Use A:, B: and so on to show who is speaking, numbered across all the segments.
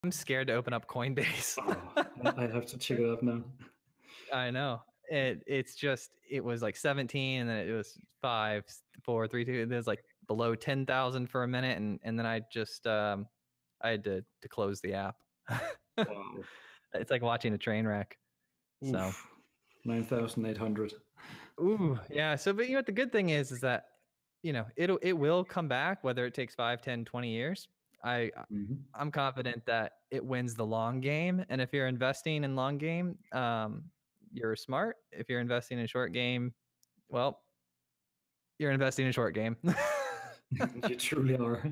A: I'm scared to open up Coinbase.
B: I have to check it out now.
A: I know. It was like 17 and then it was 5, 4, 3, 2. It was like below 10,000 for a minute. And then I had to close the app.
B: Wow.
A: It's like watching a train wreck.
B: Oof. So 9,800.
A: Ooh, yeah. So, but the good thing is that, it will come back, whether it takes 5, 10, 20 years. I'm confident that it wins the long game. And if you're investing in long game, you're smart. If you're investing in short game, well, you're investing in short game.
B: You truly are.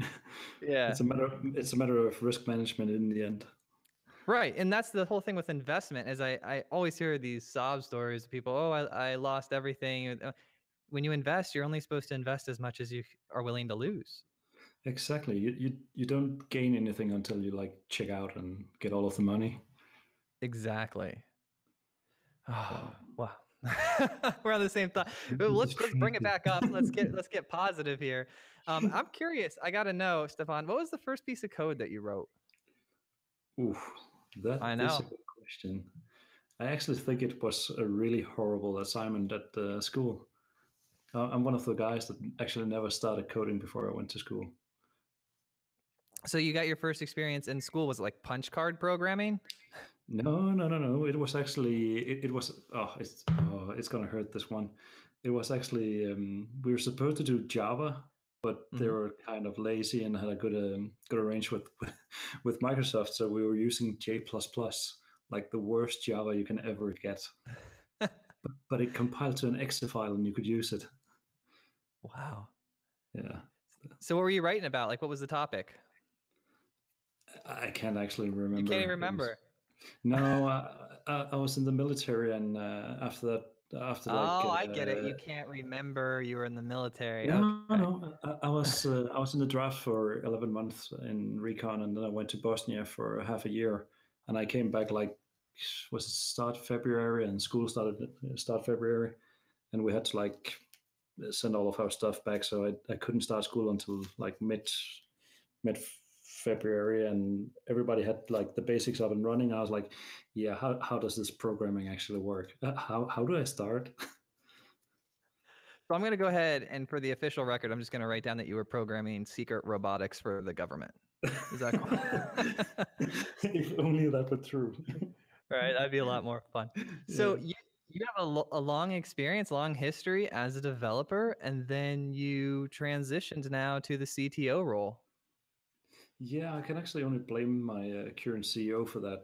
A: Yeah.
B: It's a matter of risk management in the end.
A: Right. And that's the whole thing with investment is I always hear these sob stories of people, I lost everything. When you invest, you're only supposed to invest as much as you are willing to lose.
B: Exactly. You don't gain anything until you check out and get all of the money.
A: Exactly. Oh, wow. We're on the same thought. Let's bring it back up. Let's get positive here. I'm curious. I got to know, Stefan, what was the first piece of code that you wrote?
B: Ooh, that is a good question. I actually think it was a really horrible assignment at school. I'm one of the guys that actually never started coding before I went to school.
A: So you got your first experience in school, was it like punch card programming?
B: No. It was actually, it's going to hurt this one. It was actually, we were supposed to do Java, but they were kind of lazy and had a good arrangement with Microsoft. So we were using J++, like the worst Java you can ever get. but it compiled to an exe file and you could use it.
A: Wow.
B: Yeah.
A: So what were you writing about? Like, what was the topic?
B: I can't actually remember.
A: You can't even remember?
B: No, I was in the military, and after that,
A: I get it. You can't remember. You were in the military.
B: No. I was in the draft for 11 months in recon, and then I went to Bosnia for half a year, and I came back was it start February, and school started start February, and we had to send all of our stuff back, so I couldn't start school until mid February, and everybody had the basics up and running. I was like, yeah, how does this programming actually work? How do I start?
A: So I'm going to go ahead, and for the official record, I'm just going to write down that you were programming secret robotics for the government. Is that cool?
B: If only that were true.
A: Right, that'd be a lot more fun. So you have a long experience, long history as a developer, and then you transitioned now to the CTO role.
B: Yeah, I can actually only blame my current CEO for that.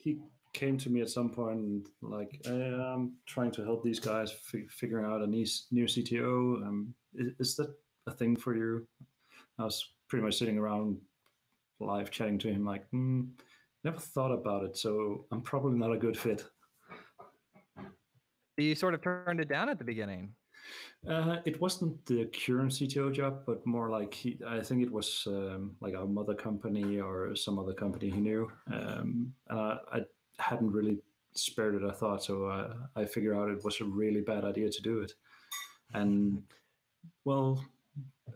B: He came to me at some point I'm trying to help these guys figuring out a new CTO. Is that a thing for you? I was pretty much sitting around live chatting to him never thought about it, so I'm probably not a good fit.
A: You sort of turned it down at the beginning.
B: It wasn't the current CTO job, but more I think it was our mother company or some other company he knew. And I hadn't really spared it a thought, so I figured out it was a really bad idea to do it. And well,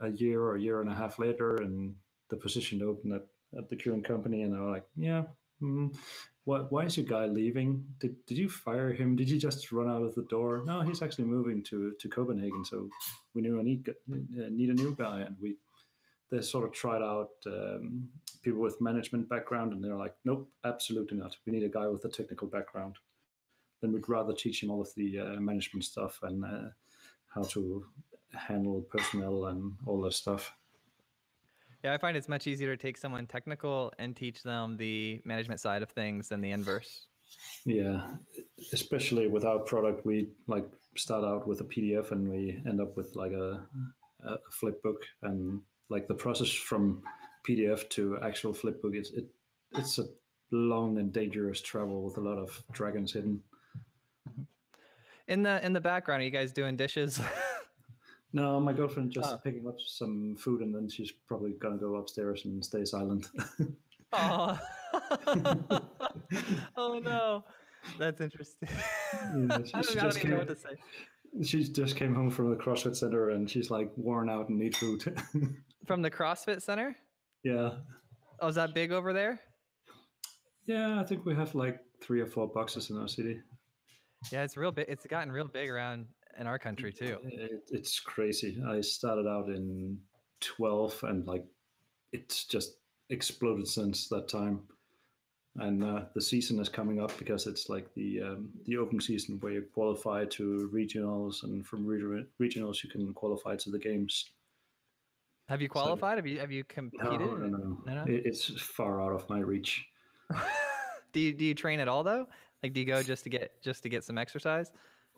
B: a year and a half later, and the position opened at the current company, and I was like, yeah. Why is your guy leaving? Did you fire him? Did you just run out of the door? No, he's actually moving to Copenhagen, so we knew I need a new guy. And they sort of tried out people with management background, and they're like, nope, absolutely not. We need a guy with a technical background. Then we'd rather teach him all of the management stuff and how to handle personnel and all that stuff.
A: Yeah, I find it's much easier to take someone technical and teach them the management side of things than the inverse.
B: Yeah, especially with our product, we start out with a PDF and we end up with a flip book, and the process from PDF to actual flip book it's a long and dangerous travel with a lot of dragons hidden.
A: In the background, are you guys doing dishes?
B: No, my girlfriend just picking up some food, and then she's probably gonna go upstairs and stay silent.
A: Oh, oh no, that's interesting.
B: Yeah,
A: I don't even know what to say.
B: She just came home from the CrossFit center, and she's worn out and need food.
A: From the CrossFit center?
B: Yeah.
A: Oh, is that big over there?
B: Yeah, I think we have like 3 or 4 boxes in our city.
A: Yeah, it's real big. It's gotten real big around in our country too.
B: It's crazy. I started out in 12 and like it's just exploded since that time. And the season is coming up because it's like the open season where you qualify to regionals, and from regionals you can qualify to the games.
A: Have you
B: So
A: qualified? Have you competed?
B: no.
A: No.
B: It's far out of my reach.
A: Do you train at all though? Like, do you go just to get some exercise?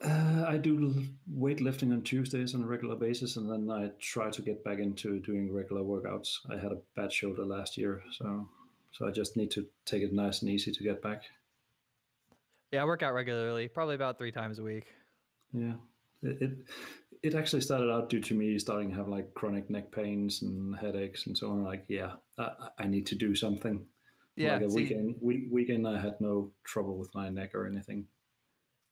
B: I do weightlifting on Tuesdays on a regular basis, and then I try to get back into doing regular workouts. I had a bad shoulder last year, so I just need to take it nice and easy to get back.
A: Yeah, I work out regularly, probably about 3 times a week.
B: Yeah, it it actually started out due to me starting to have like chronic neck pains and headaches and so on. Like, yeah, I need to do something.
A: Yeah,
B: Like a
A: see,
B: weekend, I had no trouble with my neck or anything.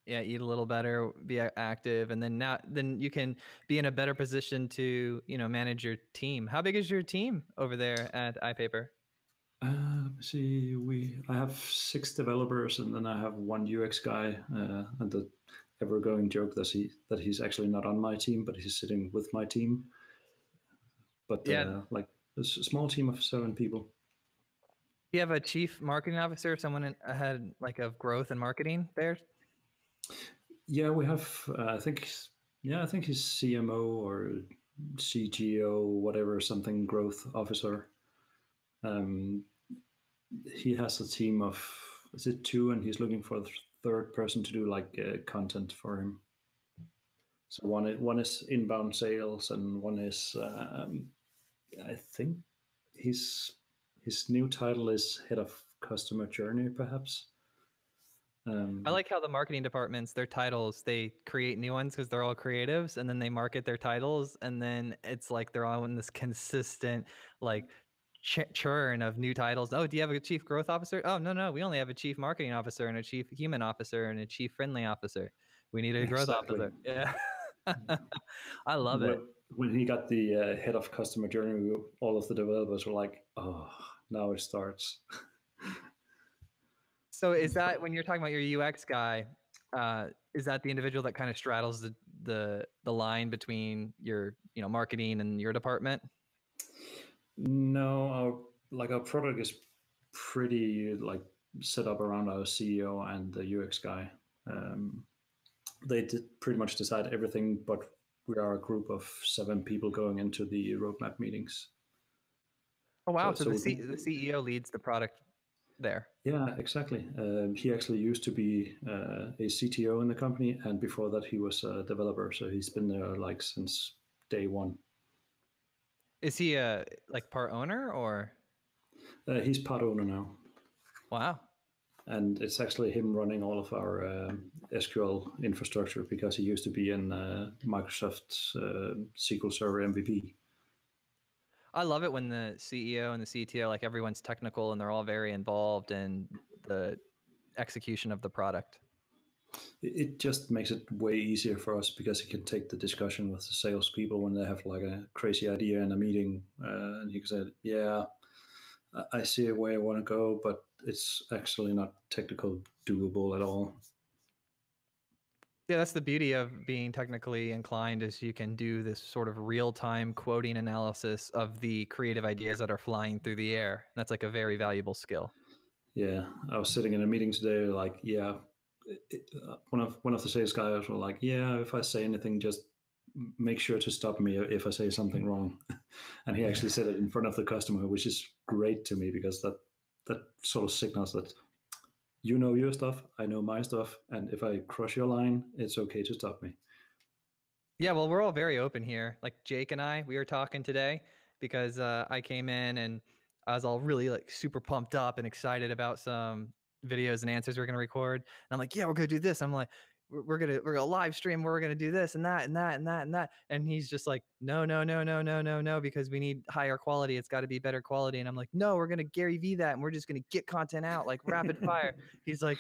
A: yeah, eat a little better, be active, and then you can be in a better position to, manage your team. How big is your team over there at iPaper?
B: Let me see. I have 6 developers, and then I have 1 UX guy. And the ever-going joke that he's actually not on my team, but he's sitting with my team. But
A: Yeah.
B: like a small team of 7 people.
A: You have a chief marketing officer, someone ahead like of growth and marketing there?
B: Yeah, we have. I think he's CMO or CGO, whatever, something growth officer. Um, he has a team of, is it 2, and he's looking for a third person to do like content for him. So one is inbound sales, and one is I think his new title is head of customer journey, perhaps.
A: I like how the marketing departments, their titles, they create new ones because they're all creatives, and then they market their titles, and then it's like they're all in this consistent like churn of new titles. Oh, do you have a chief growth officer? Oh, no, we only have a chief marketing officer and a chief human officer and a chief friendly officer. We need a growth officer. Yeah. I love it.
B: When he got the head of customer journey, all of the developers were like, "Oh, now it starts."
A: So is that when you're talking about your UX guy? Is that the individual that kind of straddles the line between your marketing and your department?
B: No, our product is pretty like set up around our CEO and the UX guy. They did pretty much decide everything, but we are a group of 7 people going into the roadmap meetings.
A: Oh wow! So the CEO leads the product there.
B: Yeah, exactly. He actually used to be a CTO in the company, and before that he was a developer. So he's been there like since day one.
A: Is he like part owner or?
B: He's part owner now.
A: Wow.
B: And it's actually him running all of our SQL infrastructure, because he used to be in Microsoft's SQL Server MVP.
A: I love it when the CEO and the CTO, like everyone's technical and they're all very involved in the execution of the product.
B: It just makes it way easier for us, because he can take the discussion with the salespeople when they have like a crazy idea in a meeting, and he can say, "Yeah, I see where I want to go, but it's actually not technical doable at all."
A: Yeah, that's the beauty of being technically inclined, is you can do this sort of real-time quoting analysis of the creative ideas that are flying through the air. That's like a very valuable skill.
B: Yeah, I was sitting in a meeting today, like, yeah, one of the sales guys were like, "Yeah, if I say anything, just make sure to stop me if I say something wrong." And he actually said it in front of the customer, which is great to me, because that sort of signals that you know your stuff, I know my stuff, and if I cross your line, it's okay to stop me.
A: Yeah, well, we're all very open here. Like Jake and we were talking today because I came in and I was all really like super pumped up and excited about some videos and answers we're gonna record. And I'm like, yeah, we're gonna do this. I'm like, we're gonna live stream. We're gonna do this and that and that and that and that. And he's just like, no, because we need higher quality. It's got to be better quality. And I'm like, no, we're gonna Gary V that, and we're just gonna get content out like rapid fire. He's like,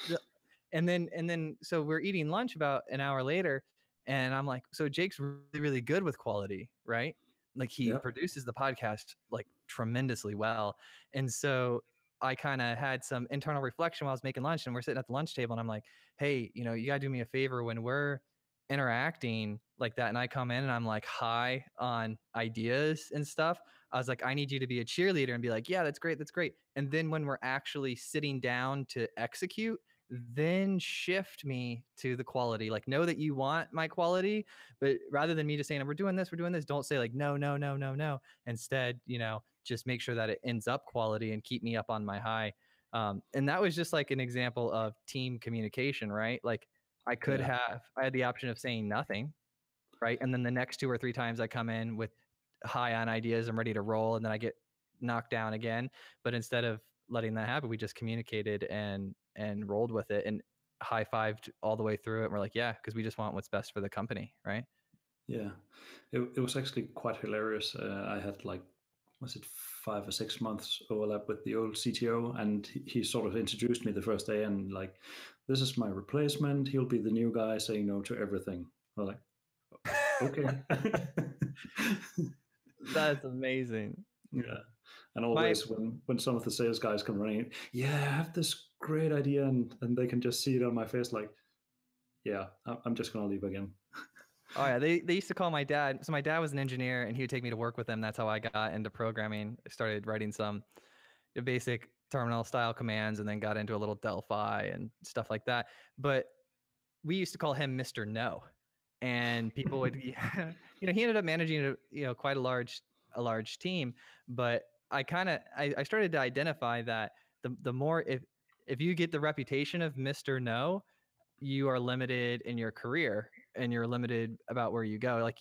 A: and then so we're eating lunch about an hour later. And I'm like, so Jake's really, really good with quality, right? Like he produces the podcast like tremendously well. And so I kind of had some internal reflection while I was making lunch, and we're sitting at the lunch table, and I'm like, hey, you know, you gotta do me a favor when we're interacting like that and I come in and I'm like high on ideas and stuff. I was like, I need you to be a cheerleader and be like, yeah, that's great. That's great. And then when we're actually sitting down to execute, then shift me to the quality. Like, know that you want my quality, but rather than me just saying, we're doing this, don't say like, no, no, no, no, no. Instead, you know, just make sure that it ends up quality and keep me up on my high. And that was just like an example of team communication, right? Like I had the option of saying nothing, right? And then the next 2 or 3 times I come in with high on ideas, I'm ready to roll, and then I get knocked down again. But instead of letting that happen, we just communicated and rolled with it and high-fived all the way through it. And we're like, yeah, because we just want what's best for the company, right?
B: Yeah, it was actually quite hilarious. I had like, was it 5 or 6 months overlap with the old CTO, and he sort of introduced me the first day and like, this is my replacement. He'll be the new guy saying no to everything. We're like, okay.
A: That's amazing.
B: Yeah. And always when some of the sales guys come running in, yeah, I have this great idea, and they can just see it on my face like, yeah, I'm just going to leave again.
A: Oh yeah, they used to call my dad. So my dad was an engineer, and he would take me to work with him. That's how I got into programming. I started writing some basic terminal style commands, and then got into a little Delphi and stuff like that. But we used to call him Mr. No, and people would, you know, he ended up managing quite a large team. But I started to identify that the more if you get the reputation of Mr. No, you are limited in your career and you're limited about where you go. Like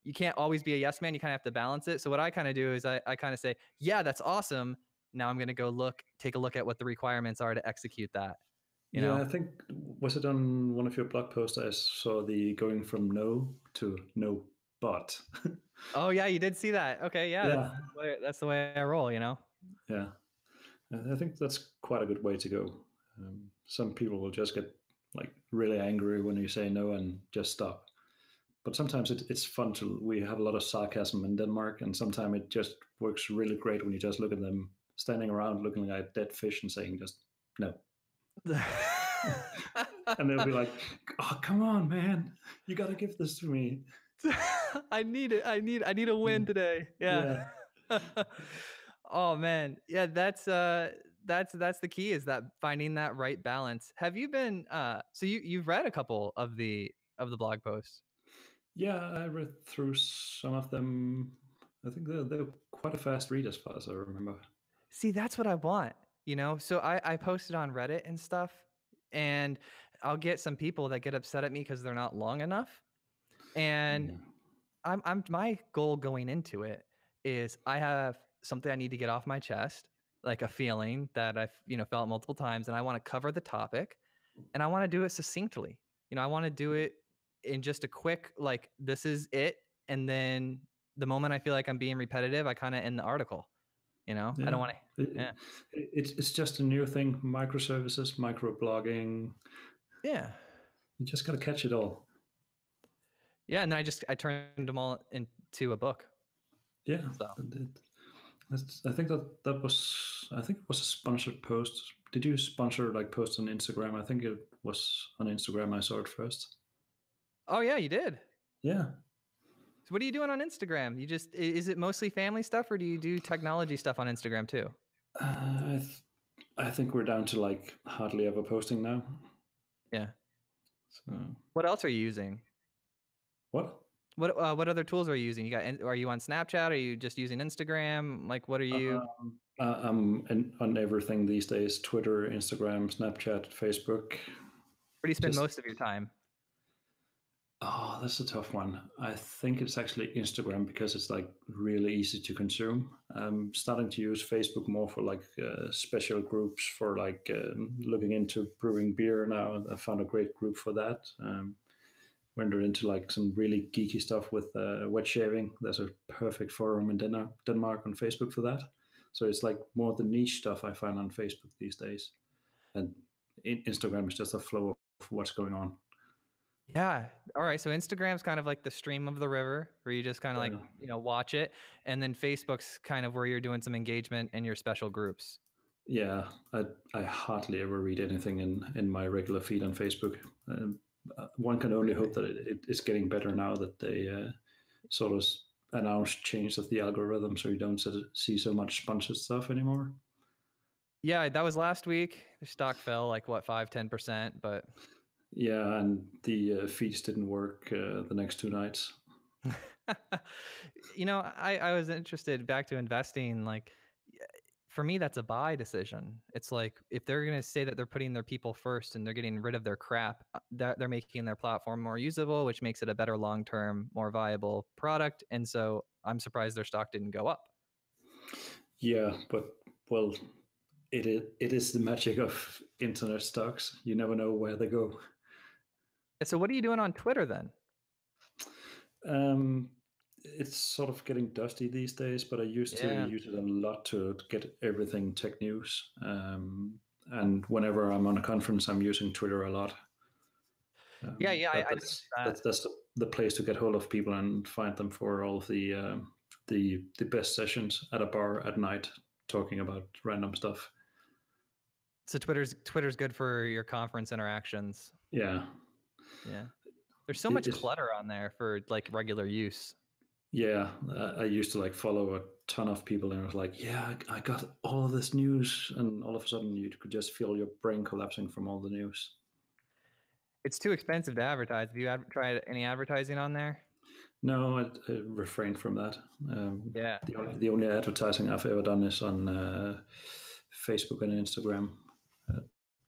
A: you can't always be a yes man. You kind of have to balance it. So what I kind of do is I kind of say, yeah, that's awesome. Now I'm going to go take a look at what the requirements are to execute that. You know?
B: I think, was it on one of your blog posts? I saw the going from no to no, but.
A: Oh yeah, you did see that. Okay. Yeah. That's the way I roll, you know?
B: Yeah. I think that's quite a good way to go. Some people will just get like really angry when you say no and just stop. But sometimes it's fun we have a lot of sarcasm in Denmark, and sometimes it just works really great when you just look at them standing around looking like dead fish and saying just no. And they'll be like, oh, come on, man, you got to give this to me.
A: I need it. I need a win today. Yeah. Oh man. Yeah. That's the key, is that finding that right balance. Have you been, so you've read a couple of the blog posts?
B: Yeah, I read through some of them. I think they're quite a fast read as far as I remember.
A: See, that's what I want, you know? So I posted on Reddit and stuff, and I'll get some people that get upset at me because they're not long enough. And I'm my goal going into it is I have something I need to get off my chest, like a feeling that I've, felt multiple times, and I want to cover the topic, and I want to do it succinctly. I want to do it in just a quick, like, this is it. And then the moment I feel like I'm being repetitive, I kind of end the article. I don't want to.
B: It's just a new thing. Microservices, microblogging.
A: Yeah.
B: You just got to catch it all.
A: Yeah. And then I turned them all into a book.
B: Yeah. So. I think that was it was a sponsored post. Did you sponsor like posts on Instagram? I think it was on Instagram I saw it first.
A: Oh yeah, you did.
B: Yeah.
A: So what are you doing on Instagram? Is it mostly family stuff, or do you do technology stuff on Instagram too?
B: I think we're down to like hardly ever posting now.
A: Yeah. So. What else are you using?
B: What?
A: What other tools are you using? Are you on Snapchat? Are you just using Instagram? Like, what are you?
B: I'm on everything these days: Twitter, Instagram, Snapchat, Facebook.
A: Where do you spend most of your time?
B: Oh, that's a tough one. I think it's actually Instagram, because it's like really easy to consume. I'm starting to use Facebook more for like special groups for like looking into brewing beer now. I found a great group for that. Went into like some really geeky stuff with wet shaving. There's a perfect forum in Denmark on Facebook for that. So it's like more the niche stuff I find on Facebook these days. And Instagram is just a flow of what's going on.
A: Yeah. All right. So Instagram's kind of like the stream of the river where you just kind of like, watch it. And then Facebook's kind of where you're doing some engagement in your special groups.
B: Yeah, I hardly ever read anything in my regular feed on Facebook. One can only hope that it's getting better now that they sort of announced change of the algorithm, so you don't see so much sponsored stuff anymore.
A: Yeah, that was last week. The stock fell like what, 5-10%, but
B: yeah, and the feeds didn't work the next 2 nights.
A: I was interested back to investing. Like, for me, that's a buy decision. It's like if they're going to say that they're putting their people first and they're getting rid of their crap, that they're making their platform more usable, which makes it a better long-term, more viable product. And so I'm surprised their stock didn't go up.
B: Yeah, but well, it is the magic of internet stocks. You never know where they go.
A: So what are you doing on Twitter then?
B: It's sort of getting dusty these days, but I used to use it a lot to get everything tech news. And whenever I'm on a conference, I'm using Twitter a lot. That's the place to get hold of people and find them for all of the best sessions at a bar at night, talking about random stuff.
A: So Twitter's good for your conference interactions.
B: Yeah.
A: There's so much clutter on there for like regular use.
B: Yeah, I used to like follow a ton of people, and I was like, yeah, I got all of this news, and all of a sudden you could just feel your brain collapsing from all the news.
A: It's too expensive to advertise. Have you tried any advertising on there?
B: No, I refrained from that. The only advertising I've ever done is on Facebook and Instagram.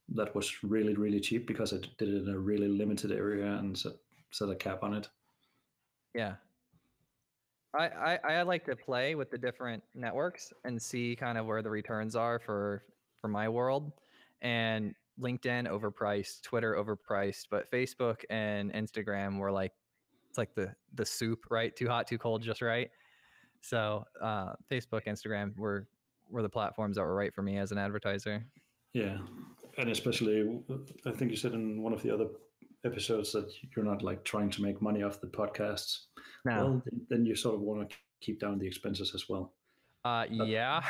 B: That was really, really cheap because I did it in a really limited area and set a cap on it.
A: Yeah. I like to play with the different networks and see kind of where the returns are for my world. And LinkedIn overpriced, Twitter overpriced, but Facebook and Instagram were like, it's like the soup, right? Too hot, too cold, just right. So Facebook, Instagram were the platforms that were right for me as an advertiser.
B: Yeah, and especially, I think you said in one of the other episodes that you're not like trying to make money off the podcasts. No. Well, then you sort of want to keep down the expenses as well.
A: Yeah.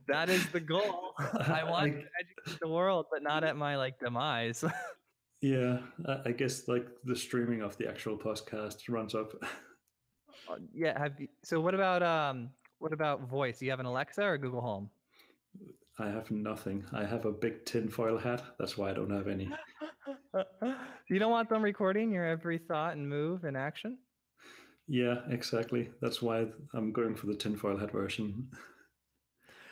A: That is the goal. I want to educate the world, but not at my like demise.
B: Yeah, I guess like the streaming of the actual podcast runs up.
A: Yeah. So what about voice? Do you have an Alexa or Google Home?
B: I have nothing. I have a big tinfoil hat. That's why I don't have any.
A: You don't want them recording your every thought and move and action?
B: Yeah, exactly. That's why I'm going for the tinfoil hat version.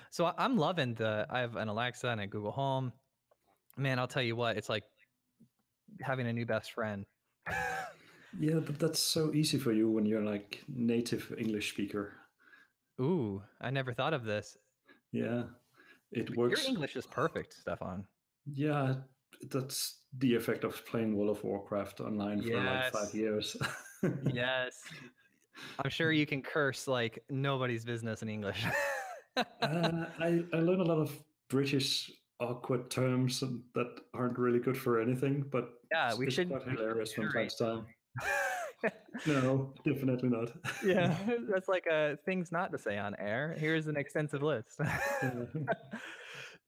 A: So I'm loving I have an Alexa and a Google Home. Man, I'll tell you what, it's like having a new best friend.
B: Yeah, but that's so easy for you when you're like native English speaker.
A: Ooh, I never thought of this.
B: Yeah, it works.
A: Your English is perfect, Stefan.
B: Yeah, that's the effect of playing World of Warcraft online for like 5 years.
A: Yes. I'm sure you can curse like nobody's business in English.
B: I learned a lot of British awkward terms that aren't really good for anything, but
A: yeah, we should.
B: Quite hilarious from time to time. No, definitely not.
A: Yeah, that's like things not to say on air. Here's an extensive list.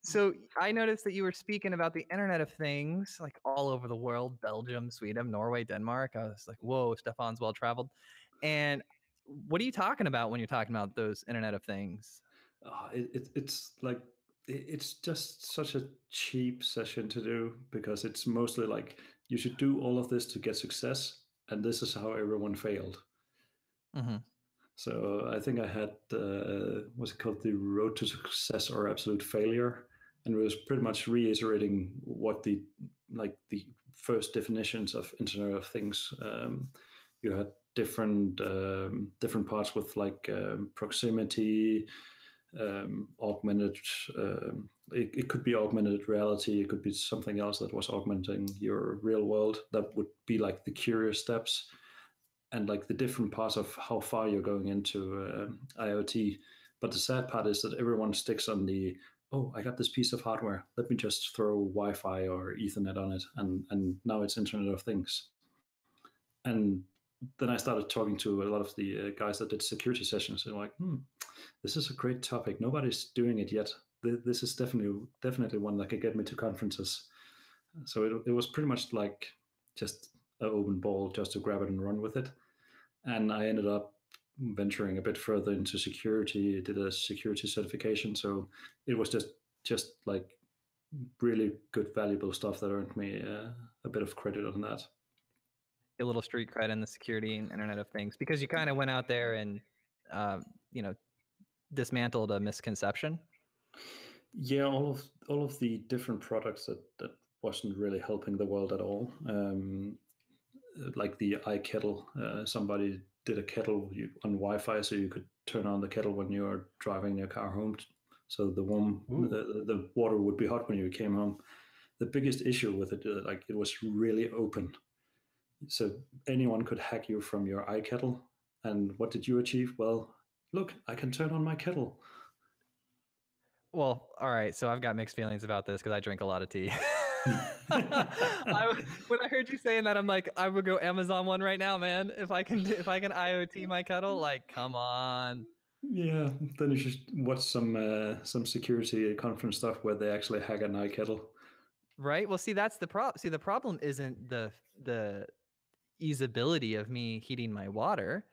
A: So I noticed that you were speaking about the Internet of Things, like all over the world, Belgium, Sweden, Norway, Denmark. I was like, whoa, Stefan's well-traveled. And what are you talking about when you're talking about those Internet of Things?
B: It's like, it's just such a cheap session to do because it's mostly like, you should do all of this to get success. And this is how everyone failed. Mm-hmm. So I think I had, what's it called? The Road to Success or Absolute Failure. And it was pretty much reiterating what the first definitions of Internet of Things. You had different parts with like proximity, augmented, it could be augmented reality, it could be something else that was augmenting your real world. That would be like the curious steps and like the different parts of how far you're going into IoT. But the sad part is that everyone sticks on the oh, I got this piece of hardware. Let me just throw Wi-Fi or Ethernet on it, and now it's Internet of Things. And then I started talking to a lot of the guys that did security sessions, and like, this is a great topic. Nobody's doing it yet. This is definitely one that could get me to conferences. So it was pretty much like just an open ball, just to grab it and run with it. And I ended up venturing a bit further into security, did a security certification. So it was just like really good, valuable stuff that earned me a bit of credit on that.
A: A little street cred in the security and Internet of Things, because you kind of went out there and, dismantled a misconception.
B: Yeah, all of the different products that wasn't really helping the world at all. Like the iKettle, somebody did a kettle on Wi-Fi, so you could turn on the kettle when you were driving your car home, so the water would be hot when you came home. The biggest issue with it, like it was really open, so anyone could hack you from your iKettle. And what did you achieve? Well, look, I can turn on my kettle.
A: Well, all right. So I've got mixed feelings about this because I drink a lot of tea. When I heard you saying that, I'm like, I would go Amazon one right now, man. If I can IoT my kettle, like, come on.
B: Yeah, then you should watch some security conference stuff where they actually hack an iKettle.
A: Right. Well, see, that's the problem. See, the problem isn't the easeability of me heating my water.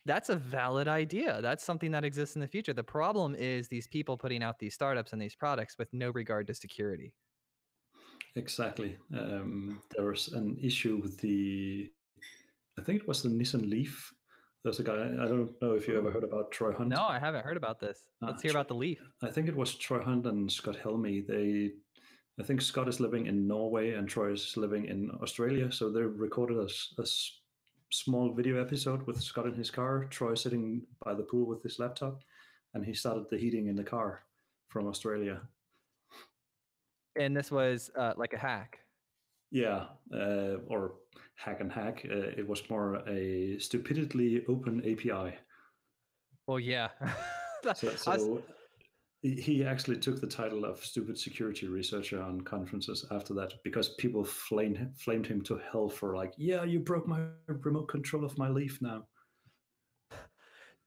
A: That's a valid idea. That's something that exists in the future. The problem is these people putting out these startups and these products with no regard to security.
B: Exactly. There was an issue with I think it was the Nissan Leaf. There's a guy, I don't know if you ever heard about Troy Hunt.
A: No, I haven't heard about this. Let's hear about the Leaf.
B: I think it was Troy Hunt and Scott Helmy. I think Scott is living in Norway and Troy is living in Australia. So they recorded a small video episode with Scott in his car, Troy sitting by the pool with his laptop, and he started the heating in the car from Australia.
A: And this was like a hack.
B: Yeah, or hack and hack. It was more a stupidly open API.
A: Well, yeah.
B: So he actually took the title of stupid security researcher on conferences after that, because people flamed him to hell for like, yeah, you broke my remote control of my Leaf now.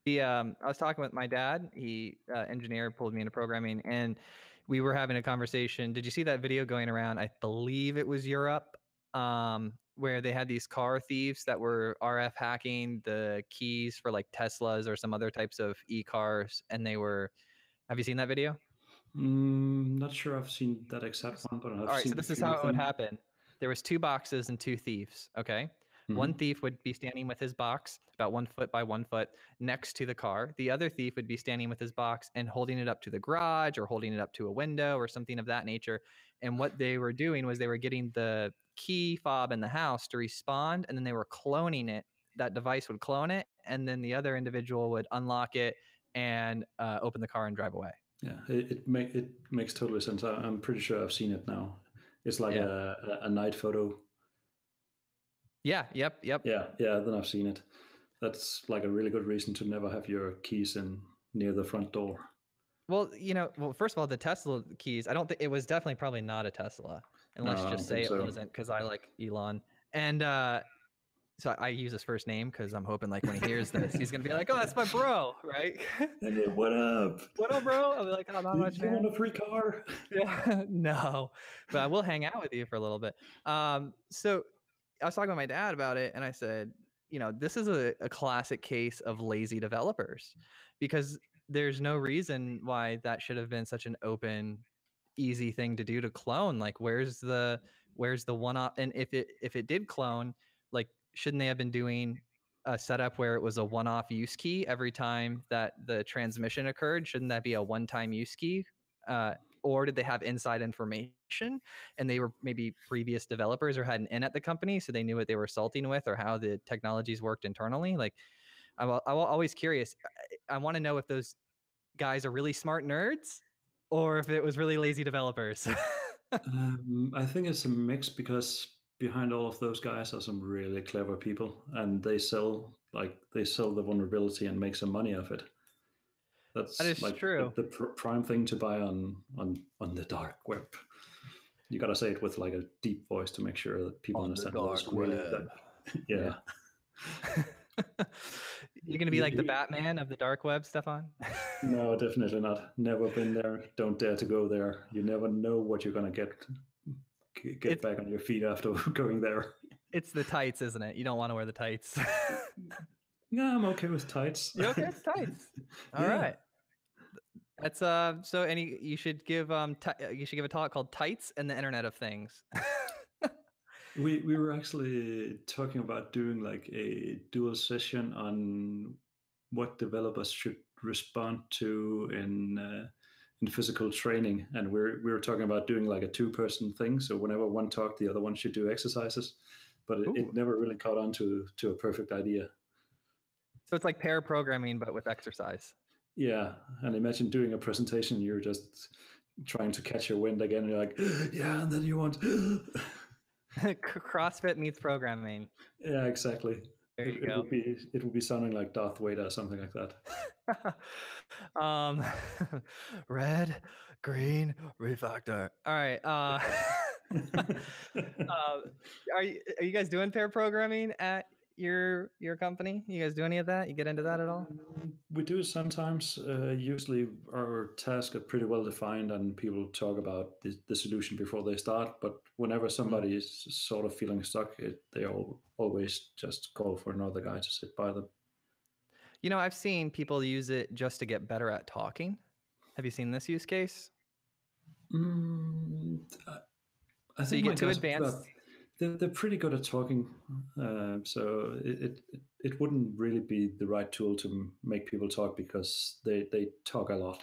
A: I was talking with my dad. He engineer, pulled me into programming, and we were having a conversation. Did you see that video going around? I believe it was Europe, where they had these car thieves that were RF hacking the keys for like Teslas or some other types of e-cars, and they were. Have you seen that video?
B: Not sure I've seen that exact one, but I've seen.
A: All right, so this is how it would happen. There was 2 boxes and 2 thieves. Okay. One thief would be standing with his box about 1 foot by 1 foot next to the car. The other thief would be standing with his box and holding it up to the garage or holding it up to a window or something of that nature. And what they were doing was they were getting the key fob in the house to respond, and then they were cloning it. That device would clone it, and then the other individual would unlock it and open the car and drive away.
B: Yeah, it makes total sense. I'm pretty sure I've seen it now. It's like a night photo.
A: Yeah. Yep.
B: Yeah. Then I've seen it. That's like a really good reason to never have your keys in near the front door.
A: Well, first of all, the Tesla keys, I don't think it was definitely probably not a Tesla. And let's just say it wasn't, because I like Elon. And so I use his first name because I'm hoping like when he hears this, he's going to be like, oh, that's my bro, right?
B: And then, what up?
A: What up, bro? I'll be like, oh, not much, man.
B: You want a free car?
A: Yeah, no, but I will hang out with you for a little bit. So I was talking with my dad about it, and I said, this is a classic case of lazy developers, because there's no reason why that should have been such an open, easy thing to do to clone. Like, where's the one-off? And if it did clone, like, shouldn't they have been doing a setup where it was a one-off use key every time that the transmission occurred? Shouldn't that be a one-time use key? Or did they have inside information and they were maybe previous developers or had an in at the company, so they knew what they were assaulting with or how the technologies worked internally? Like, I'm always curious. I want to know if those guys are really smart nerds or if it was really lazy developers.
B: I think it's a mix, because behind all of those guys are some really clever people, and they sell the vulnerability and make some money off it. That's
A: That is
B: like
A: true.
B: the prime thing to buy on the dark web. You gotta say it with like a deep voice to make sure that people understand what it's really like. Yeah.
A: You're gonna be like the Batman of the dark web, Stefan?
B: No, definitely not. Never been there. Don't dare to go there. You never know what you're gonna get back on your feet after going there.
A: It's the tights, isn't it? You don't want to wear the tights.
B: Yeah, I'm okay with tights.
A: You okay with tights? All right. That's so you should give you should give a talk called Tights and the Internet of Things.
B: We were actually talking about doing like a dual session on what developers should respond to in physical training, and we were talking about doing like a 2-person thing. So whenever one talked, the other one should do exercises, but it never really caught on to a perfect idea.
A: So it's like pair programming, but with exercise.
B: Yeah, and imagine doing a presentation, you're just trying to catch your wind again, and you're like, yeah, and then you want
A: CrossFit meets programming.
B: Yeah, exactly.
A: There you go.
B: It would be sounding like Darth Vader or something like that.
A: Red, green, refactor. All right. Are you guys doing pair programming at your company? You guys do any of that? You get into that at all?
B: We do sometimes. Usually our tasks are pretty well defined and people talk about the solution before they start. But whenever somebody is sort of feeling stuck, they always just call for another guy to sit by them.
A: You know, I've seen people use it just to get better at talking. Have you seen this use case?
B: I think you get too advanced. They're pretty good at talking, so it wouldn't really be the right tool to make people talk because they talk a lot.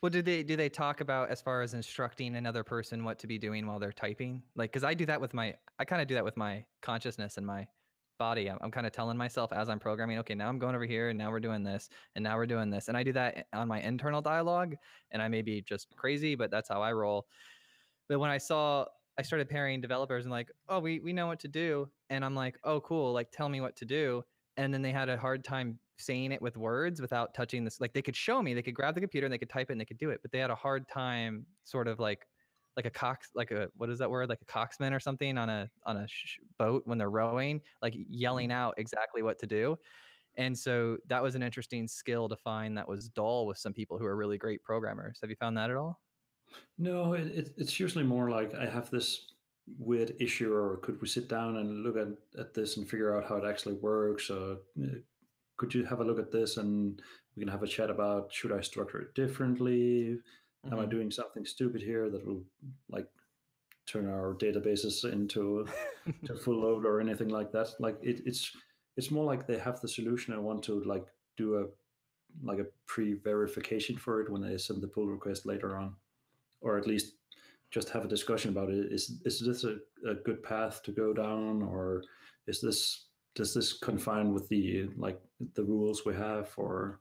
A: Well, do they talk about as far as instructing another person what to be doing while they're typing? Like, because I kind of do that with my consciousness and my body. I'm kind of telling myself as I'm programming, okay, now I'm going over here and now we're doing this and now we're doing this. And I do that on my internal dialogue, and I may be just crazy, but that's how I roll. But when I started pairing developers and like, oh, we know what to do. And I'm like, oh, cool. Like, tell me what to do. And then they had a hard time saying it with words without touching this. Like, they could show me, they could grab the computer and they could type it and they could do it. But they had a hard time sort of like what is that word? Like a coxswain or something on a boat when they're rowing, like yelling out exactly what to do. And so that was an interesting skill to find that was dull with some people who are really great programmers. Have you found that at all?
B: No, it's usually more like I have this weird issue, or could we sit down and look at this and figure out how it actually works? Or could you have a look at this and we can have a chat about, should I structure it differently? Am I doing something stupid here that will like turn our databases into to full load or anything like that? Like it's more like they have the solution and want to like do a pre-verification for it when they send the pull request later on, or at least just have a discussion about it. Is this a good path to go down, or does this confine with the rules we have? Or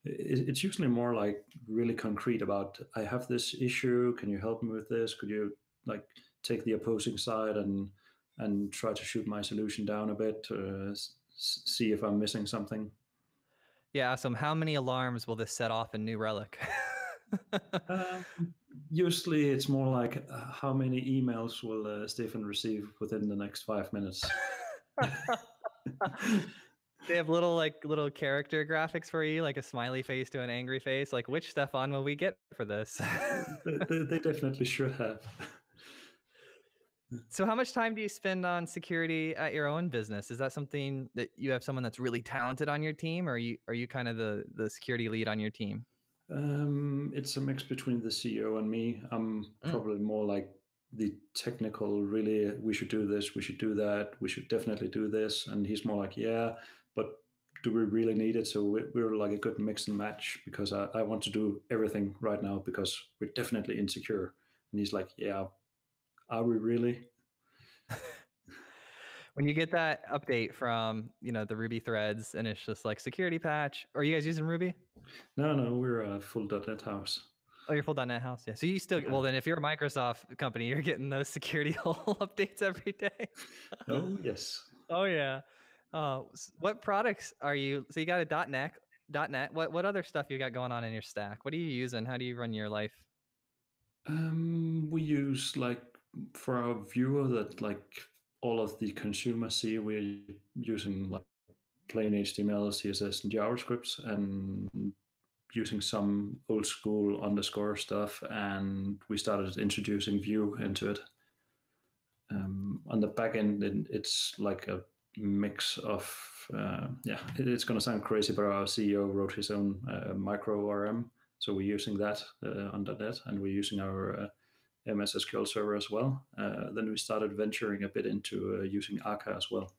B: it's usually more like really concrete about, I have this issue, can you help me with this? Could you like take the opposing side and try to shoot my solution down a bit, see if I'm missing something?
A: Yeah, awesome. How many alarms will this set off in New Relic?
B: Usually it's more like, how many emails will Stefan receive within the next 5 minutes?
A: They have little character graphics for you, like a smiley face to an angry face. Like, which Stefan will we get for this?
B: They definitely should have.
A: So how much time do you spend on security at your own business? Is that something that you have someone that's really talented on your team, or are you kind of the security lead on your team?
B: It's a mix between the CEO and me. I'm probably more like the technical, really, we should do this, we should do that, we should definitely do this. And he's more like, yeah, but do we really need it? So we're like a good mix and match, because I want to do everything right now because we're definitely insecure. And he's like, yeah, are we really?
A: When you get that update from, the Ruby threads and it's just like security patch, are you guys using Ruby?
B: No, we're a full .NET house.
A: Oh, you're full .NET house. Yeah. So you still, well, then if you're a Microsoft company, you're getting those security hole updates every day.
B: Oh, yes.
A: Oh, yeah. What products are you? So you got a .NET .NET. What other stuff you got going on in your stack? What are you using? How do you run your life?
B: We use like for our viewer that like all of the consumer see, we're using like plain HTML, CSS, and JavaScripts, and using some old school underscore stuff. And we started introducing Vue into it. On the back end, it's like a mix of it's going to sound crazy, but our CEO wrote his own micro RM, so we're using that on .NET, and we're using our MS SQL server as well. Then we started venturing a bit into using Arca as well.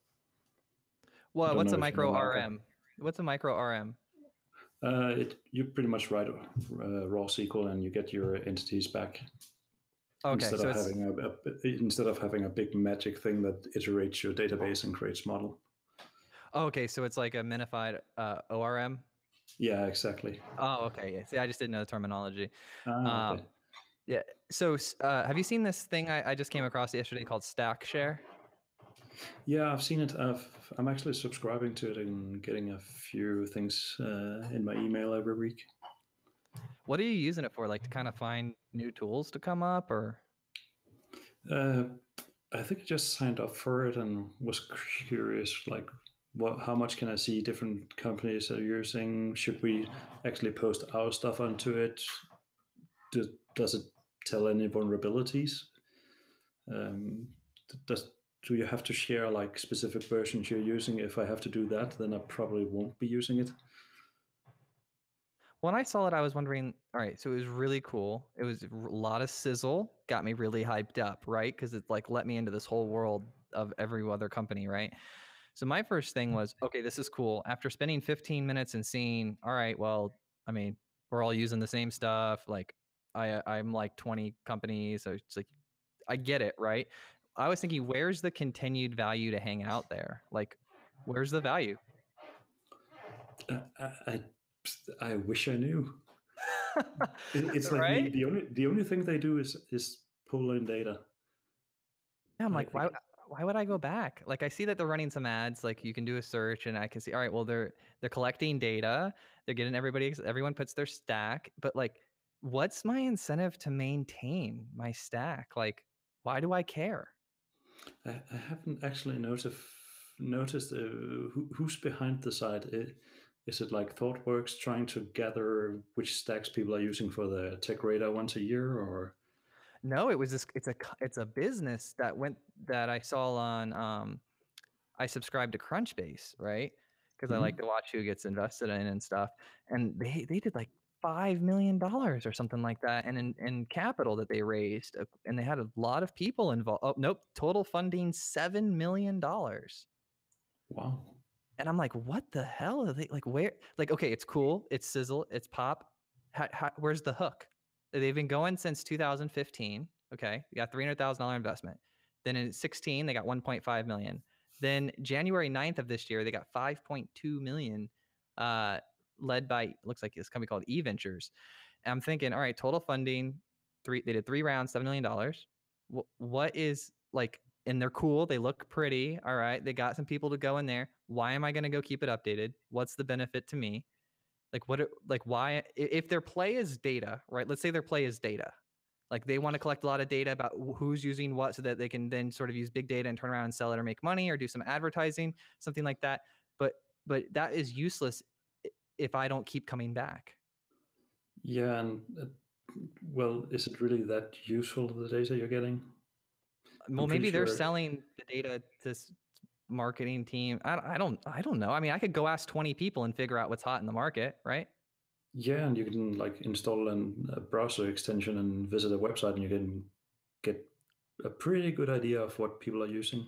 A: Well, what's a micro RM? What's a micro RM?
B: You pretty much write raw SQL and you get your entities back.
A: Okay,
B: instead of having a big magic thing that iterates your database and creates model.
A: Okay, so it's like a minified ORM.
B: Yeah, exactly.
A: Oh, okay. Yeah. See, I just didn't know the terminology.
B: Okay.
A: Yeah. So, have you seen this thing I just came across yesterday called Stackshare?
B: Yeah, I've seen it. I'm actually subscribing to it and getting a few things in my email every week.
A: What are you using it for? Like to kind of find new tools to come up, or?
B: I think I just signed up for it and was curious, like, how much can I see different companies are using? Should we actually post our stuff onto it? Does it tell any vulnerabilities? Do you have to share like specific versions you're using? If I have to do that, then I probably won't be using it.
A: When I saw it, I was wondering, all right, so it was really cool. It was a lot of sizzle, got me really hyped up, right? Because it's like let me into this whole world of every other company, right? So my first thing was, okay, this is cool. After spending 15 minutes and seeing, all right, well, I mean, we're all using the same stuff. Like I'm like 20 companies. So it's like, I get it, right? I was thinking, where's the continued value to hang out there? Like, where's the value?
B: I wish I knew. It's like
A: right?
B: the only thing they do is pull in data.
A: Yeah, I'm like, why would I go back? Like, I see that they're running some ads. Like, you can do a search, and I can see, all right, well, they're collecting data. They're getting everyone puts their stack, but like, what's my incentive to maintain my stack? Like, why do I care?
B: I haven't actually noticed who's behind the site. Is it like ThoughtWorks trying to gather which stacks people are using for the tech radar once a year, or?
A: No, it was this. It's a business that I saw on. I subscribe to CrunchBase, right? Because I like to watch who gets invested in and stuff. And they did like $5 million or something like that, and in capital that they raised, and they had a lot of people involved. Oh nope, total funding $7 million.
B: Wow.
A: And I'm like, what the hell are they like? Where? Like, okay, it's cool, it's sizzle, it's pop. Where's the hook? They've been going since 2015. Okay, you got $300,000 investment. Then in 16, they got 1.5 million. Then January 9th of this year, they got 5.2 million, led by, looks like this company called eVentures. And I'm thinking, all right, total funding, they did 3 rounds, $7 million. What is like, and they're cool. They look pretty. All right. They got some people to go in there. Why am I going to go keep it updated? What's the benefit to me? Why, if their play is data, right? Let's say their play is data. Like they want to collect a lot of data about who's using what so that they can then sort of use big data and turn around and sell it or make money or do some advertising, something like that. But that is useless if I don't keep coming back.
B: Yeah. And well, is it really that useful, the data you're getting?
A: Well, maybe they're selling the data to this marketing team. I don't know. I mean, I could go ask 20 people and figure out what's hot in the market, right?
B: Yeah, and you can like install a browser extension and visit a website, and you can get a pretty good idea of what people are using.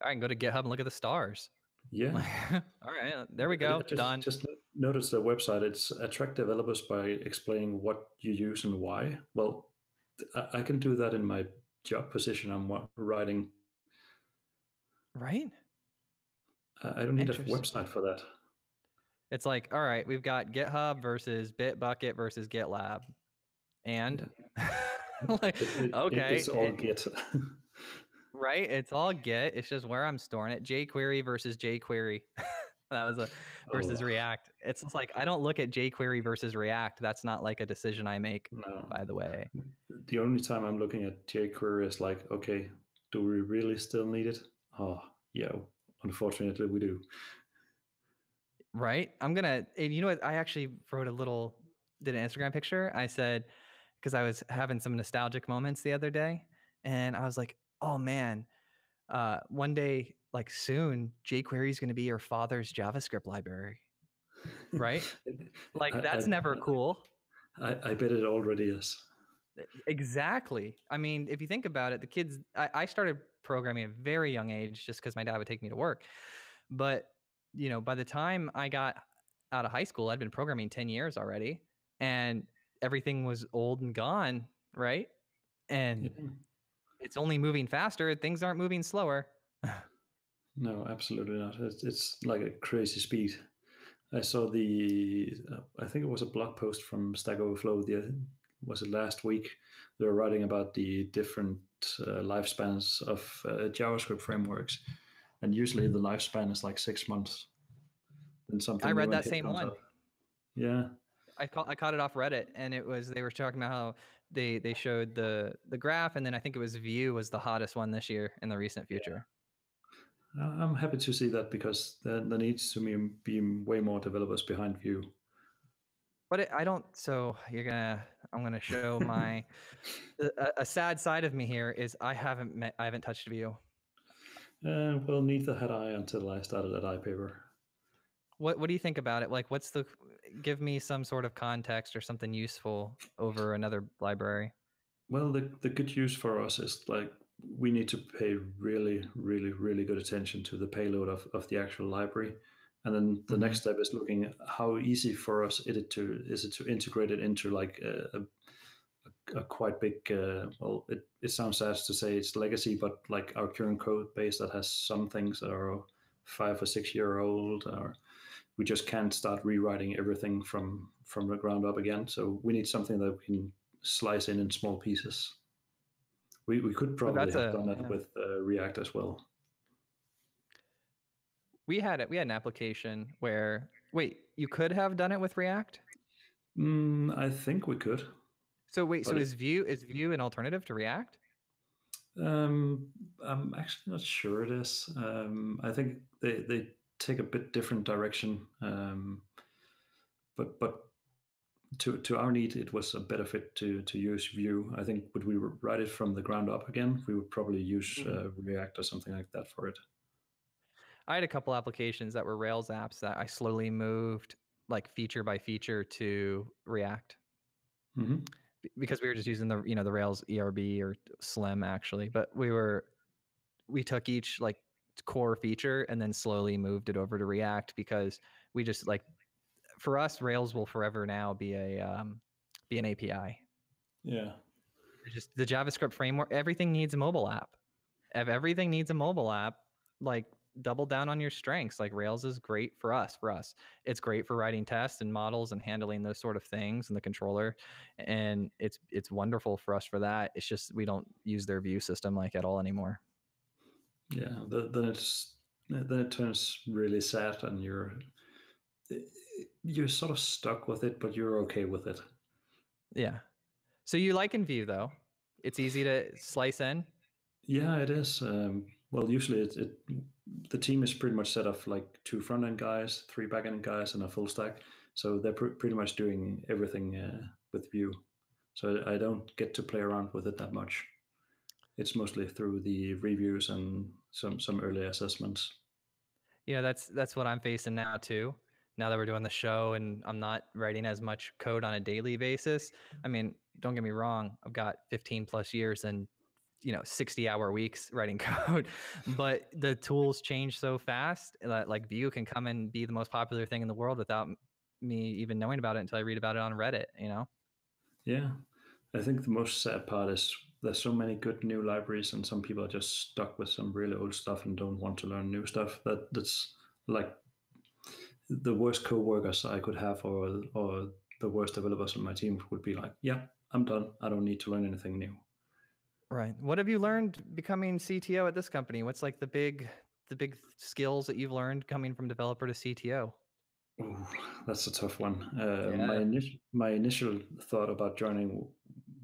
A: I can go to GitHub and look at the stars.
B: Yeah.
A: All right, there we go. Done.
B: Just notice the website. It's attract developers by explaining what you use and why. Well, I can do that in my job position I'm writing.
A: Right.
B: I don't need a website for that.
A: It's like, all right, we've got GitHub versus Bitbucket versus GitLab. And okay.
B: It's all Git.
A: Right. It's all Git. It's just where I'm storing it. jQuery versus jQuery. That was a versus React. It's just like, I don't look at jQuery versus React. That's not like a decision I make, by the way.
B: The only time I'm looking at jQuery is like, okay, do we really still need it? Oh, yeah, unfortunately we do.
A: Right? And you know what? I actually did an Instagram picture. I said, because I was having some nostalgic moments the other day, and I was like, oh man, one day, like soon, jQuery is going to be your father's JavaScript library, right? Like that's never cool.
B: I bet it already is.
A: Exactly. I mean, if you think about it, the kids, I started programming at a very young age just because my dad would take me to work. But, you know, by the time I got out of high school, I'd been programming 10 years already, and everything was old and gone, right? And it's only moving faster. Things aren't moving slower.
B: No, absolutely not. It's like a crazy speed. I saw I think it was a blog post from Stack Overflow. Was it last week? They were writing about the different lifespans of JavaScript frameworks, and usually the lifespan is like 6 months. Then something.
A: I read that same one.
B: Yeah.
A: I caught it off Reddit, and they were talking about how they showed the graph, and then I think it was Vue was the hottest one this year in the recent future.
B: Yeah. I'm happy to see that, because there needs to be way more developers behind Vue.
A: But I don't. So I'm gonna show my a sad side of me here is I haven't touched Vue.
B: Well, neither had I until I started at iPaper.
A: What do you think about it? Like, give me some sort of context or something useful over another library.
B: Well, the good use for us is like we need to pay really, really, really good attention to the payload of the actual library. And then the next step is looking at how easy for us is it to integrate it into like a quite big, well, it sounds sad to say it's legacy, but like our current code base that has some things that are 5 or 6 year old, or we just can't start rewriting everything from the ground up again. So we need something that we can slice in small pieces. We could probably have done that with React as well.
A: We had an application where, you could have done it with React?
B: I think we could.
A: So is Vue an alternative to React?
B: I'm actually not sure it is. I think they take a bit different direction. But to our need, it was a better fit to use Vue. I think would we write it from the ground up again, we would probably use React or something like that for it.
A: I had a couple applications that were Rails apps that I slowly moved like feature by feature to React, because we were just using the Rails ERB or Slim actually, but we took each like core feature and then slowly moved it over to React, because we just like, for us, Rails will forever now be an API.
B: Yeah.
A: Just the JavaScript framework, everything needs a mobile app. If everything needs a mobile app, like double down on your strengths. Like Rails is great for us. It's great for writing tests and models and handling those sort of things in the controller. And it's wonderful for us for that. It's just, we don't use their view system like at all anymore.
B: Yeah. Then it turns really sad, and you're sort of stuck with it, but you're okay with it.
A: Yeah. So you like in Vue though? It's easy to slice in?
B: Yeah, it is. Well, usually the team is pretty much set up like 2 front-end guys, 3 back-end guys, and a full stack. So they're pretty much doing everything with Vue. So I don't get to play around with it that much. It's mostly through the reviews and some early assessments.
A: Yeah, that's what I'm facing now too. Now that we're doing the show and I'm not writing as much code on a daily basis. I mean, don't get me wrong, I've got 15 plus years and 60-hour weeks writing code, but the tools change so fast that like Vue can come and be the most popular thing in the world without me even knowing about it until I read about it on Reddit,
B: Yeah. I think the most sad part is there's so many good new libraries, and some people are just stuck with some really old stuff and don't want to learn new stuff. That's like the worst co-workers I could have, or the worst developers on my team would be like, yeah, I'm done. I don't need to learn anything new.
A: Right. What have you learned becoming CTO at this company? What's like the big the big skills that you've learned coming from developer to CTO?
B: Oh, that's a tough one.
A: Yeah.
B: My initial thought about joining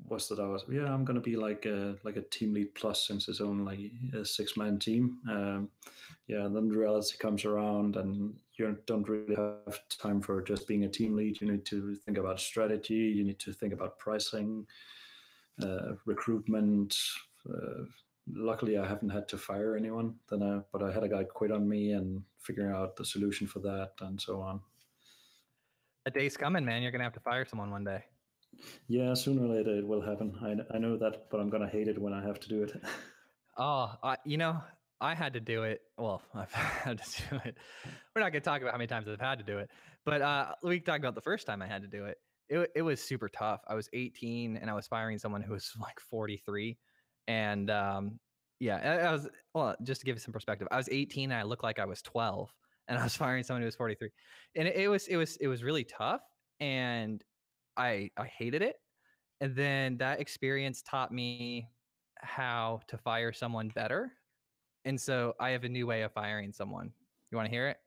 B: was that I'm going to be like a team lead plus, since it's only like a 6-man team. And then reality comes around, and you don't really have time for just being a team lead. You need to think about strategy. You need to think about pricing, recruitment. Luckily, I haven't had to fire anyone. But I had a guy quit on me, and figuring out the solution for that, and so on.
A: A day's coming, man. You're gonna have to fire someone one day.
B: Yeah, sooner or later it will happen. I know that, but I'm gonna hate it when I have to do it.
A: I had to do it. Well, I've had to do it. We're not gonna talk about how many times I've had to do it, but we can talk about the first time I had to do it. It was super tough. I was 18 and I was firing someone who was like 43, and just to give you some perspective, I was 18 and I looked like I was 12, and I was firing someone who was 43, and it was really tough, and I hated it. And then that experience taught me how to fire someone better. And so I have a new way of firing someone. You want to hear it?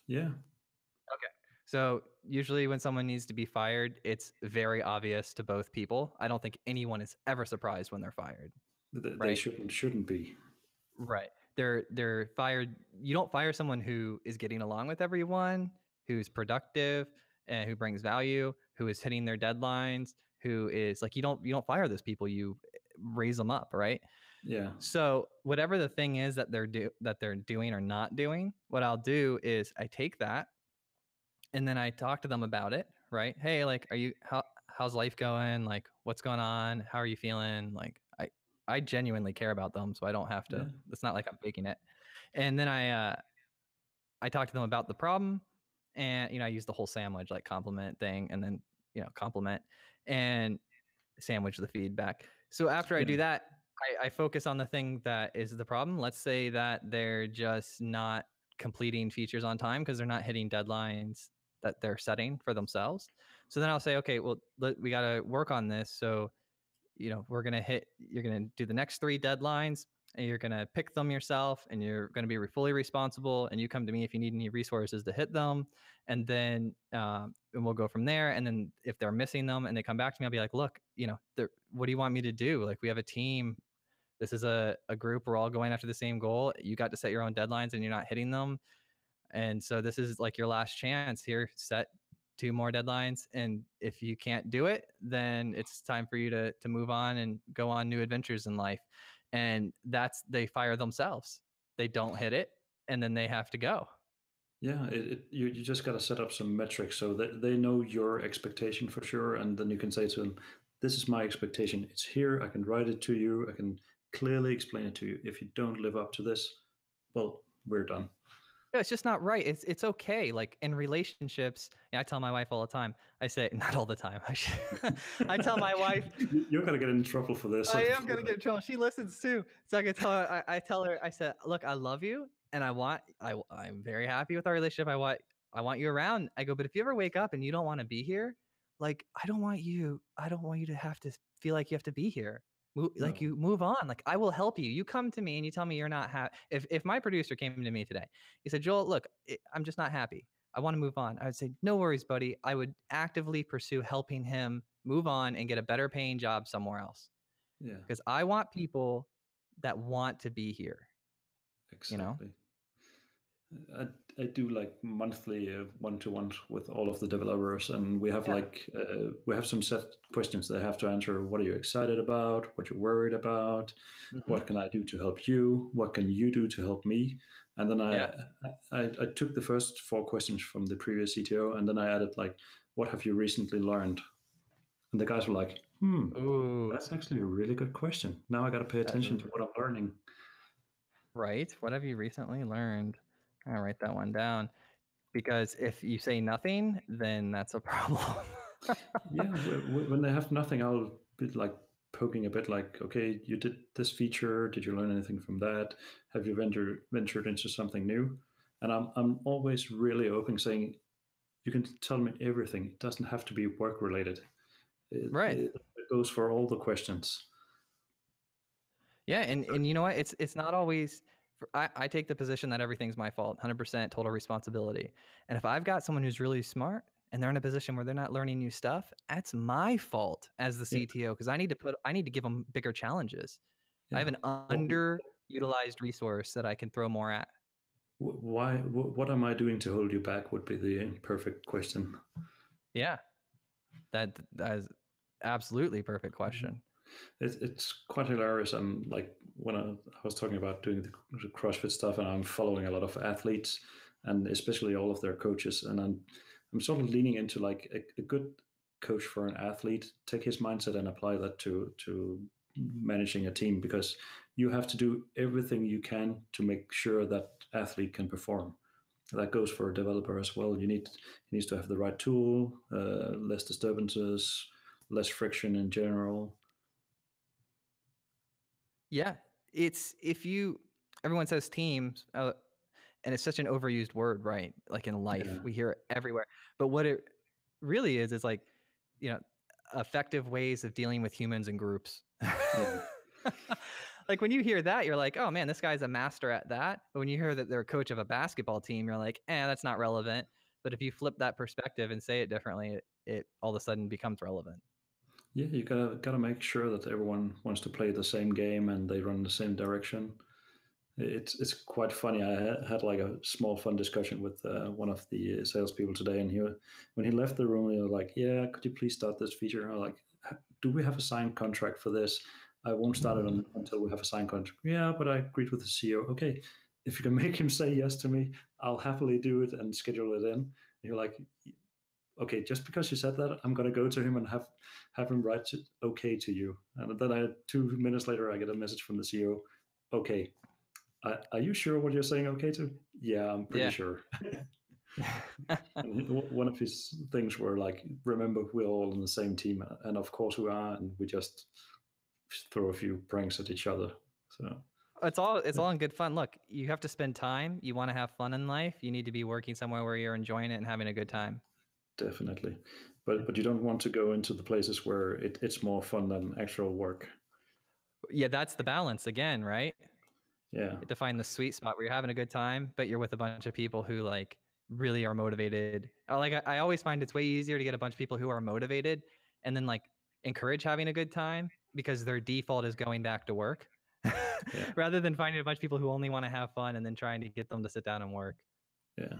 B: Yeah.
A: Okay. So usually when someone needs to be fired, it's very obvious to both people. I don't think anyone is ever surprised when they're fired.
B: They shouldn't be.
A: Right. They're fired. You don't fire someone who is getting along with everyone, who's productive and who brings value, who is hitting their deadlines, who is like, you don't fire those people, you raise them up, right?
B: Yeah.
A: So whatever the thing is that they're doing or not doing, what I'll do is I take that and then I talk to them about it, right? Hey, like, how's life going? Like, what's going on? How are you feeling? Like, I genuinely care about them, so I don't have to. Yeah. It's not like I'm faking it. And then I talk to them about the problem, and I use the whole sandwich, like compliment thing, and then compliment and sandwich the feedback. So after I do that, I focus on the thing that is the problem. Let's say that they're just not completing features on time because they're not hitting deadlines that they're setting for themselves. So then I'll say, okay, well, we got to work on this. So, you're going to do the next 3 deadlines, and you're going to pick them yourself, and you're going to be fully responsible. And you come to me if you need any resources to hit them. And then, and we'll go from there. And then if they're missing them and they come back to me, I'll be like, look, what do you want me to do? Like, we have a team. This is a group. We're all going after the same goal. You got to set your own deadlines and you're not hitting them. And so this is like your last chance here. Set 2 more deadlines. And if you can't do it, then it's time for you to move on and go on new adventures in life. And they fire themselves. They don't hit it, and then they have to go.
B: Yeah, you just got to set up some metrics so that they know your expectation for sure. And then you can say to them, this is my expectation. It's here. I can write it to you. I can clearly explain it to you. If you don't live up to this, well, we're done.
A: No, it's just not right. It's okay. Like in relationships, I tell my wife all the time. I say, not all the time. I tell my wife,
B: you're gonna get in trouble for this.
A: I am gonna get in trouble. She listens too. So I can tell her. I tell her. I said, look, I love you, and I'm very happy with our relationship. I want you around. I go, but if you ever wake up and you don't want to be here, like I don't want you to have to feel like you have to be here. Like you move on. Like I will help you. You come to me and you tell me you're not happy. If my producer came to me today, he said, Joel, look, I'm just not happy. I want to move on. I would say, no worries, buddy. I would actively pursue helping him move on and get a better paying job somewhere else.
B: Yeah.
A: Because I want people that want to be here.
B: Exactly. I do like monthly one-to-one with all of the developers, and we have we have some set questions they have to answer. What are you excited about? What you're worried about? Mm-hmm. What can I do to help you? What can you do to help me? And then I took the first 4 questions from the previous CTO, and then I added like, what have you recently learned? And the guys were like,
A: Ooh,
B: that's actually a really good question. Now I got to pay attention to what I'm learning.
A: Right. What have you recently learned? I'll write that one down, because if you say nothing, then that's a problem.
B: Yeah, when they have nothing, I'll be like poking a bit like, okay, you did this feature. Did you learn anything from that? Have you ventured into something new? And I'm always really open, saying, you can tell me everything. It doesn't have to be work related.
A: Right.
B: It goes for all the questions.
A: Yeah, and you know what? It's not always I take the position that everything's my fault, 100% total responsibility. And if I've got someone who's really smart and they're in a position where they're not learning new stuff, that's my fault as the CTO, because I need to give them bigger challenges. I have an underutilized resource that I can throw more at.
B: Why? What am I doing to hold you back? Would be the perfect question.
A: Yeah, that is absolutely perfect question.
B: It's quite hilarious. I'm like, when I was talking about doing the CrossFit stuff, and I'm following a lot of athletes, and especially all of their coaches, and I'm sort of leaning into like a good coach for an athlete, take his mindset and apply that to managing a team, because you have to do everything you can to make sure that athlete can perform. That goes for a developer as well. He needs to have the right tool, less disturbances, less friction in general.
A: Yeah, everyone says teams, and it's such an overused word, right? Like in life, we hear it everywhere. But what it really is like, effective ways of dealing with humans and groups. Yeah. Like when you hear that, you're like, oh man, this guy's a master at that. But when you hear that they're a coach of a basketball team, you're like, that's not relevant. But if you flip that perspective and say it differently, it all of a sudden becomes relevant.
B: Yeah, you gotta make sure that everyone wants to play the same game and they run the same direction. It's quite funny. I had like a small fun discussion with one of the salespeople today, and when he left the room, he was like, "Yeah, could you please start this feature?" I'm like, "Do we have a signed contract for this? I won't start it until we have a signed contract." Yeah, but I agreed with the CEO. Okay, if you can make him say yes to me, I'll happily do it and schedule it in. And you're like, okay, just because you said that, I'm going to go to him and have him write it okay to you. And then 2 minutes later, I get a message from the CEO. Okay, are you sure what you're saying okay to? Yeah, I'm pretty sure. And one of his things were like, remember, we're all in the same team. And of course we are, and we just throw a few pranks at each other. So
A: it's all in good fun. Look, you have to spend time. You want to have fun in life. You need to be working somewhere where you're enjoying it and having a good time.
B: Definitely. But you don't want to go into the places where it's more fun than actual work.
A: Yeah, that's the balance again, right?
B: Yeah.
A: You have to find the sweet spot where you're having a good time, but you're with a bunch of people who like really are motivated. Like I always find it's way easier to get a bunch of people who are motivated and then like encourage having a good time, because their default is going back to work rather than finding a bunch of people who only want to have fun and then trying to get them to sit down and work.
B: Yeah.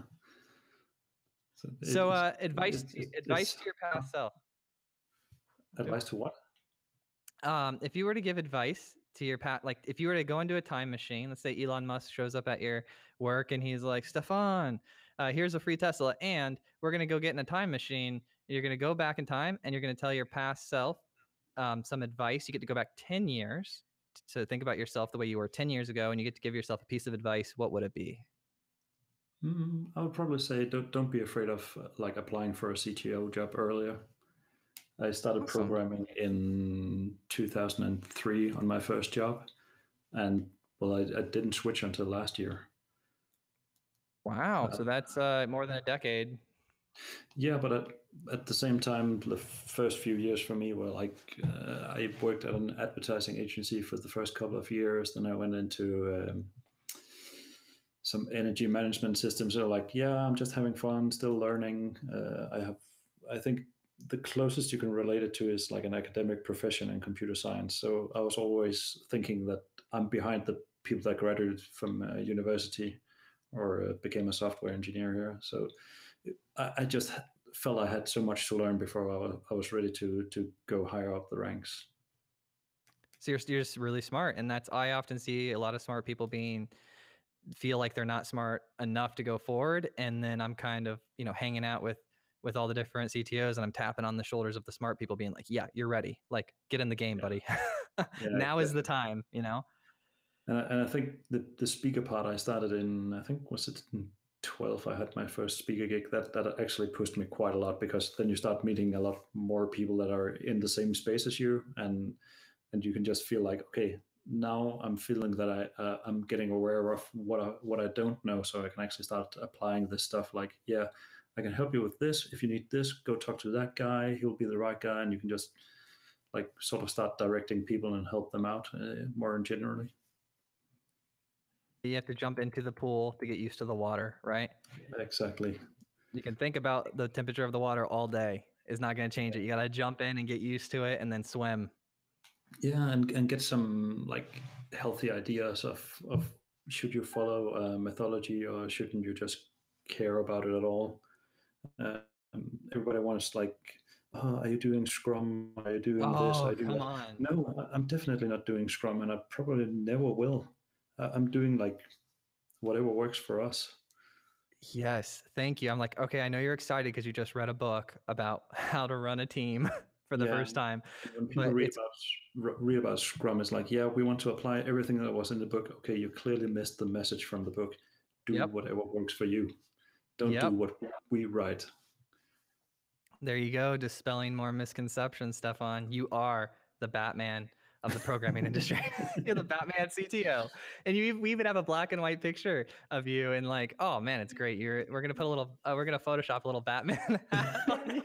A: So advice to your past self.
B: Advice to what?
A: If you were to give advice to your past, like if you were to go into a time machine, let's say Elon Musk shows up at your work and he's like, Stefan, here's a free Tesla, and we're going to go get in a time machine. You're going to go back in time and you're going to tell your past self some advice. You get to go back 10 years to think about yourself the way you were 10 years ago, and you get to give yourself a piece of advice. What would it be?
B: I would probably say don't be afraid of like applying for a CTO job earlier. I started programming in 2003 on my first job, and well, I didn't switch until last year.
A: Wow, so that's more than a decade.
B: Yeah, but at the same time, the first few years for me were like I worked at an advertising agency for the first couple of years. Then I went into some energy management systems. So like, yeah, I'm just having fun, still learning. I think the closest you can relate it to is like an academic profession in computer science. So I was always thinking that I'm behind the people that graduated from university or became a software engineer here. So I just felt I had so much to learn before I was ready to go higher up the ranks.
A: So you're just really smart, and I often see a lot of smart people feel like they're not smart enough to go forward, and then I'm kind of hanging out with all the different CTOs, and I'm tapping on the shoulders of the smart people, being like, yeah, you're ready, like get in the game, buddy. Now is the time. And
B: I think the speaker part I started in, I think was it in 12, I had my first speaker gig. That actually pushed me quite a lot, because then you start meeting a lot more people that are in the same space as you, and you can just feel like, okay, now I'm feeling that I'm getting aware of what I don't know, so I can actually start applying this stuff. Like, yeah, I can help you with this. If you need this, go talk to that guy. He'll be the right guy, and you can just like sort of start directing people and help them out more generally.
A: You have to jump into the pool to get used to the water, right?
B: Exactly.
A: You can think about the temperature of the water all day. It's not going to change it. You got to jump in and get used to it and then swim.
B: Yeah, and get some like healthy ideas of should you follow a methodology or shouldn't you just care about it at all. Everybody wants like, oh, are you doing Scrum? Are you doing this?
A: Oh,
B: Are you doing
A: come
B: that?
A: on.
B: No, I'm definitely not doing Scrum, and I probably never will. I'm doing like whatever works for us.
A: Yes, thank you. I'm like, okay, I know you're excited because you just read a book about how to run a team for the first time.
B: When people read about Scrum, it's like, yeah, we want to apply everything that was in the book. Okay, you clearly missed the message from the book. Do whatever works for you. Don't do what we write.
A: There you go, dispelling more misconceptions, Stefan. You are the Batman of the programming industry. You're the Batman CTO, and we even have a black and white picture of you. And like, oh man, it's great. We're gonna put a little. We're gonna Photoshop a little Batman hat on you.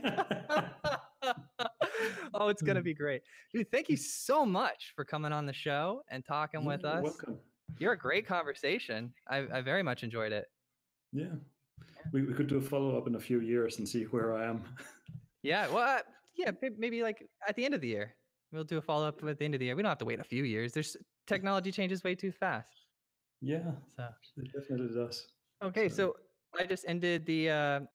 A: Oh, it's gonna be great, dude. Thank you so much for coming on the show and talking with us.
B: Welcome.
A: You're a great conversation. I very much enjoyed it.
B: Yeah. We could do a follow-up in a few years and see where I am.
A: Yeah, well, yeah, maybe like at the end of the year. We'll do a follow-up at the end of the year. We don't have to wait a few years. There's technology changes way too fast.
B: Yeah,
A: so
B: it definitely does.
A: Okay, so I just ended the